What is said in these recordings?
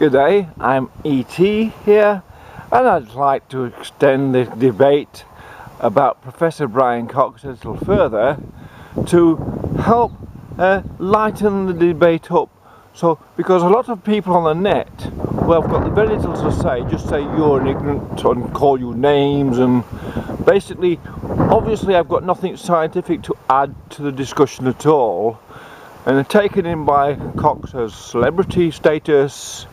G'day, I'm E.T. here, and I'd like to extend the debate about Professor Brian Cox a little further to help lighten the debate up. Because a lot of people on the net, well, have got very little to say, just say you're an ignorant and call you names, and basically, obviously I've got nothing scientific to add to the discussion at all, and taken in by Cox as celebrity status,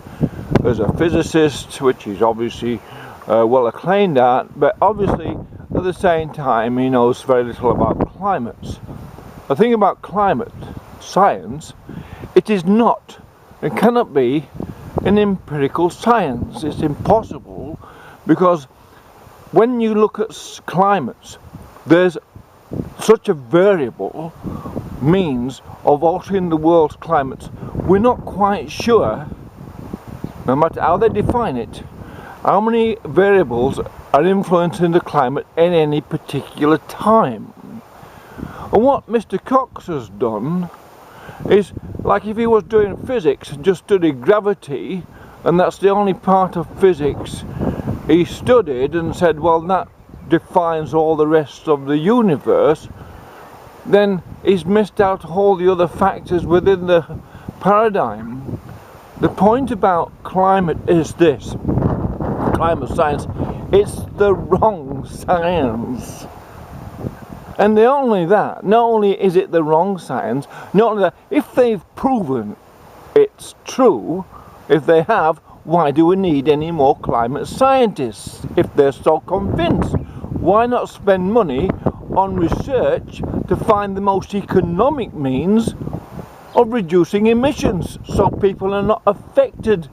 as a physicist, which he's obviously well acclaimed at, but obviously at the same time he knows very little about climates. The thing about climate science, it is not, it cannot be an empirical science. It's impossible, because when you look at climates, there's such a variable means of altering the world's climates. We're not quite sure, no matter how they define it, how many variables are influencing the climate in any particular time. And what Mr. Cox has done is, like if he was doing physics and just studied gravity, and that's the only part of physics he studied, and said, well, that defines all the rest of the universe, then he's missed out all the other factors within the paradigm. The point about climate is this: climate science, it's the wrong science. And not only is it the wrong science, not only that, if they've proven it's true, if they have, why do we need any more climate scientists? If they're so convinced, why not spend money on research to find the most economic means of reducing emissions, so people are not affected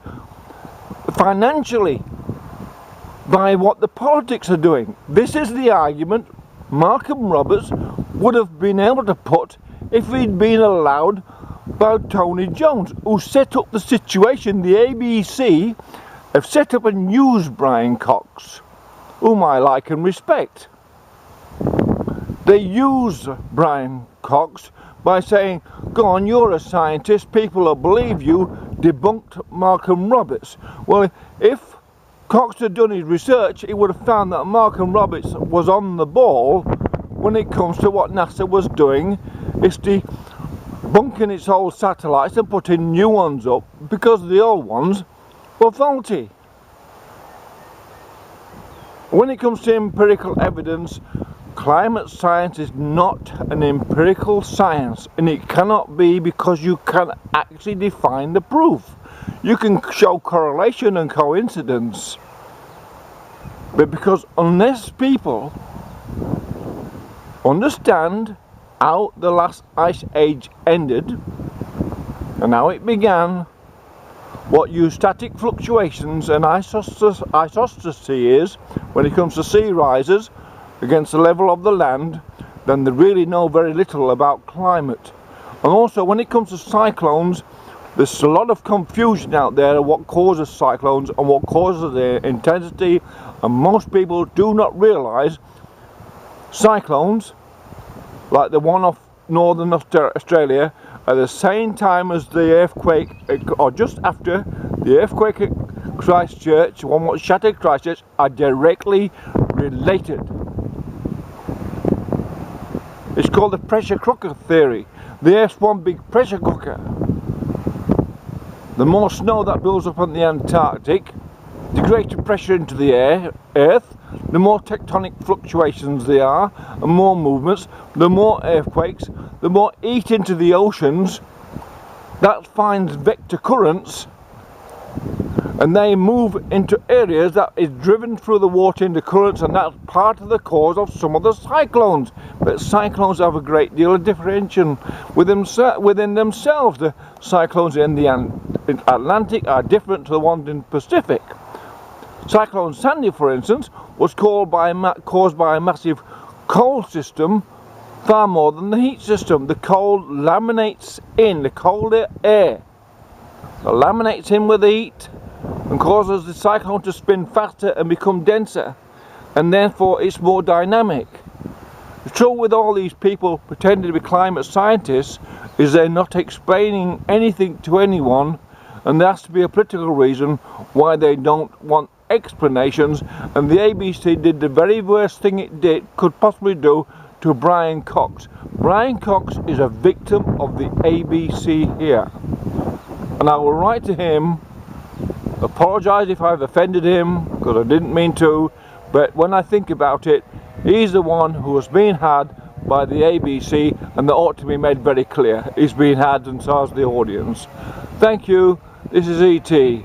financially by what the politics are doing? This is the argument Malcolm Roberts would have been able to put if he'd been allowed by Tony Jones, who set up the situation. The ABC have set up and used Brian Cox, whom I like and respect. They use Brian Cox by saying, go on, you're a scientist, people will believe you, debunked Malcolm Roberts. Well, if Cox had done his research, he would have found that Malcolm Roberts was on the ball when it comes to what NASA was doing. It's debunking its old satellites and putting new ones up because the old ones were faulty. When it comes to empirical evidence, climate science is not an empirical science, and it cannot be, because you can actually define the proof. You can show correlation and coincidence, but because unless people understand how the last ice age ended and how it began, what eustatic fluctuations and isostasy is when it comes to sea rises against the level of the land, then they really know very little about climate. And also, when it comes to cyclones, there's a lot of confusion out there of what causes cyclones and what causes their intensity, and most people do not realise cyclones, like the one off northern Australia, at the same time as the earthquake, or just after the earthquake at Christchurch, one what shattered Christchurch, are directly related. It's called the pressure cooker theory. The Earth's one big pressure cooker. The more snow that builds up on the Antarctic, the greater pressure into the Earth, the more tectonic fluctuations there are, and more movements, the more earthquakes, the more heat into the oceans. That finds vector currents, and they move into areas that is driven through the water into currents, and that's part of the cause of some of the cyclones. But cyclones have a great deal of differentiation within themselves. The cyclones in the Atlantic are different to the ones in the Pacific. Cyclone Sandy, for instance, was caused by a massive cold system, far more than the heat system. The cold laminates in, the colder air, it laminates in with the heat and causes the cyclone to spin faster and become denser, and therefore it's more dynamic. The trouble with all these people pretending to be climate scientists is they're not explaining anything to anyone and there has to be a political reason why they don't want explanations, and the ABC did the very worst thing it could possibly do to Brian Cox. Brian Cox is a victim of the ABC here, and I will write to him, apologise if I've offended him, because I didn't mean to, but when I think about it, he's the one who has been had by the ABC, and that ought to be made very clear. He's been had, and so has the audience. Thank you. This is E.T.